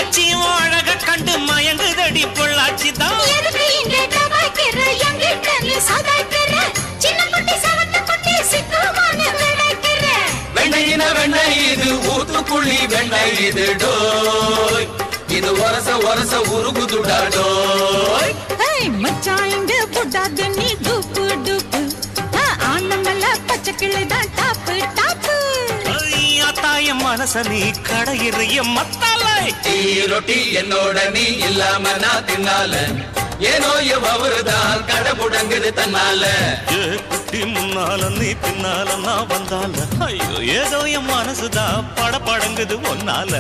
மச்சியும் அழக கண்டு மயங்குதடி பொள்ளாச்சிதான். வெண்ணையின வெண்ணெய் இது ஊத்துக்குள்ளி வெண்ணெய் இது டோய் இது ஒரச ஒரச உருகுதுடா டோய். மச்சான் இங்க புட்டாது நீ டூப்பு டூப்பு ஆனமல்ல பச்சை கிளிதான் டாப்பு டாப்பு. தாயம் மனச நீ கடையிறைய மத்தாலை டீ ரொட்டி என்னோட நீ இல்லாம நான் தின்னால ஏனோ அவருதான் கடை முடங்குது தன்னால. குட்டி முன்னால நீ பின்னால நான் வந்தால ஐயோ ஏதோ என் மனசுதான் பட படங்குது ஒன்னால.